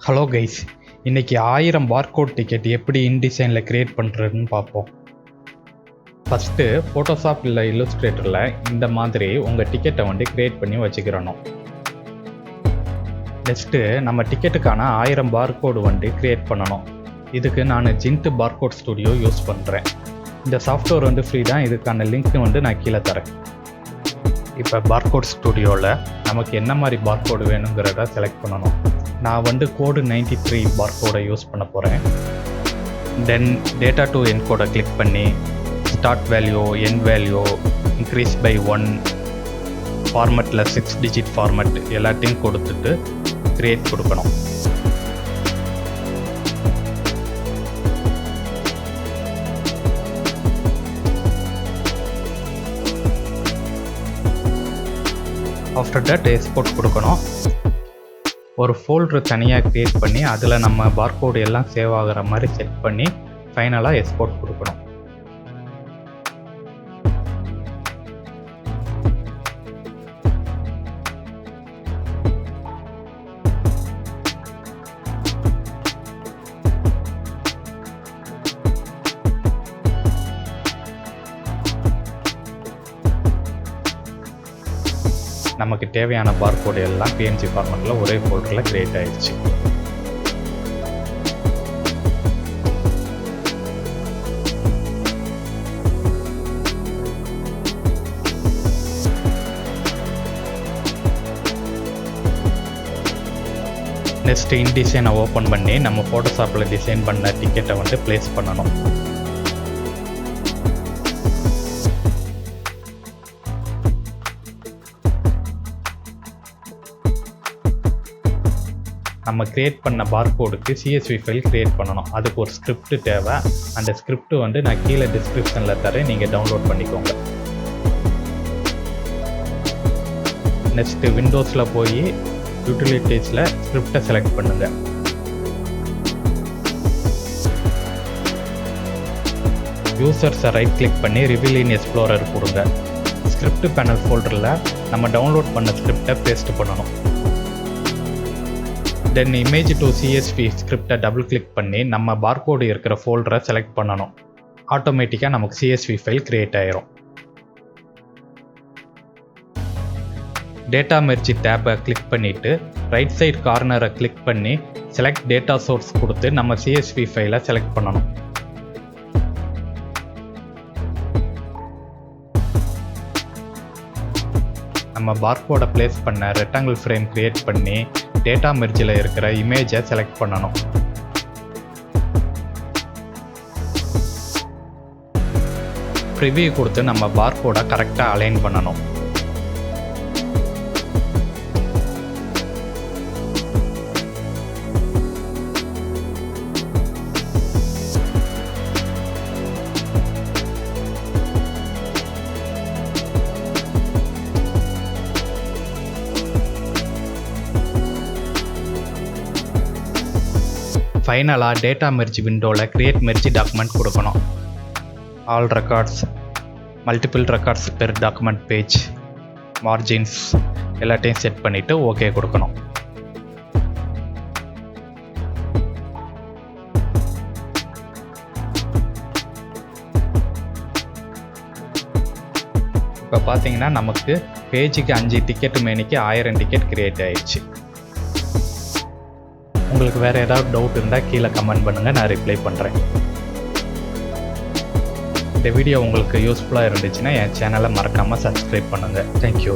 Hello guys, இன்றைக்கி 1000 barcode ticket எப்படி இன்டிசைனில் create பண்ணுறதுன்னு பார்ப்போம். ஃபஸ்ட்டு ஃபோட்டோஷாப் இல்லை இல்லுஸ்ட்ரேட்டரில் இந்த மாதிரி உங்கள் டிக்கெட்டை க்ரியேட் பண்ணி வச்சுக்கிறணும். நெக்ஸ்ட்டு நம்ம டிக்கெட்டுக்கான 1000 பார்கோடு க்ரியேட் பண்ணணும். இதுக்கு நான் ஜிண்ட் பார்கோட் ஸ்டுடியோ யூஸ் பண்ணுறேன். இந்த சாஃப்ட்வேர் ஃப்ரீ தான். இதுக்கான லிங்க் நான் கீழே தரேன். இப்போ பார்கோட் ஸ்டுடியோவில் நமக்கு என்ன மாதிரி பார்கோடு வேணுங்கிறத செலக்ட் பண்ணணும். நான் கோடு 93 பார்கோடை யூஸ் பண்ண போகிறேன். தென் டேட்டா டு என்கோடை கிளிக் பண்ணி start value, end value, increase by 1, ஃபார்மெட்டில் 6 டிஜிட் ஃபார்மெட் எல்லாத்தையும் கொடுத்துட்டு கிரியேட் கொடுக்கணும். ஆஃப்டர் தட் எக்ஸ்போர்ட் கொடுக்கணும். ஒரு ஃபோல்டர் தனியாக க்ரியேட் பண்ணி அதில் நம்ம பார்கோடு எல்லாம் சேவ் ஆகிற மாதிரி செட் பண்ணி ஃபைனலாக எக்ஸ்போர்ட் கொடுக்கணும். நமக்கு தேவையான பார்கோடு எல்லாம் PNG ஃபார்மெட்டில் ஒரே ஃபோல்டரில் க்ரியேட் ஆயிடுச்சு. நெக்ஸ்ட் இன்டிசைனை ஓப்பன் பண்ணி நம்ம ஃபோட்டோஷாப்பில் டிசைன் பண்ண டிக்கெட்டை ப்ளேஸ் பண்ணணும். நம்ம க்ரியேட் பண்ண பார்கோடுக்கு CSV ஃபைல் க்ரியேட் பண்ணணும். அதுக்கு ஒரு ஸ்கிரிப்ட் தேவை. அந்த ஸ்கிரிப்ட் நான் கீழே டிஸ்கிரிப்ஷனில் தரேன், நீங்கள் டவுன்லோட் பண்ணிக்கோங்க. நெக்ஸ்ட்டு விண்டோஸில் போய் யூட்டிலிட்டிஸில் ஸ்கிரிப்டை செலக்ட் பண்ணுங்கள். யூசர்ஸை ரைட் கிளிக் பண்ணி ரிவீல் இன் எக்ஸ்ப்ளோரர் கொடுங்க. ஸ்கிரிப்ட் பேனல் ஃபோல்டரில் நம்ம டவுன்லோட் பண்ண ஸ்கிரிப்டை பேஸ்ட் பண்ணணும். தென் இமேஜ் டு CSV ஸ்கிரிப்டை டபுள் கிளிக் பண்ணி நம்ம பார்கோடு இருக்கிற ஃபோல்டரை செலக்ட் பண்ணணும். ஆட்டோமேட்டிக்காக நமக்கு CSV ஃபைல் க்ரியேட் ஆயிரும். டேட்டா மெர்ஜ் டேப்பை கிளிக் பண்ணிவிட்டு ரைட் சைட் கார்னரை கிளிக் பண்ணி செலக்ட் டேட்டா சோர்ஸ் கொடுத்து நம்ம CSV ஃபைலை செலக்ட் பண்ணணும். நம்ம பார்கோடை ப்ளேஸ் பண்ண ரெக்டாங்கிள் ஃப்ரேம் க்ரியேட் பண்ணி டேட்டா மெர்ஜில் இருக்கிற இமேஜை செலக்ட் பண்ணணும். ப்ரிவியூ கொடுத்து நம்ம பார்கோடை கரெக்டாக அலைன் பண்ணணும். ஃபைனலாக டேட்டா மெர்ஜ் விண்டோவில் க்ரியேட் மெர்ஜ் டாக்குமெண்ட் கொடுக்கணும். All records, multiple records per document page, margins எல்லாத்தையும் செட் பண்ணிவிட்டு ஓகே கொடுக்கணும். இப்போ பார்த்தீங்கன்னா நமக்கு பேஜுக்கு 5 டிக்கெட்டு மேனிக்கு 1000 டிக்கெட் க்ரியேட் ஆயிடுச்சு. உங்களுக்கு வேறு ஏதாவது டவுட் இருந்தால் கீழே கமெண்ட் பண்ணுங்கள், நான் ரிப்ளை பண்ணுறேன். இந்த வீடியோ உங்களுக்கு யூஸ்ஃபுல்லாக இருந்துச்சுன்னா என் சேனலை மறக்காமல் சப்ஸ்கிரைப் பண்ணுங்கள். தேங்க்யூ.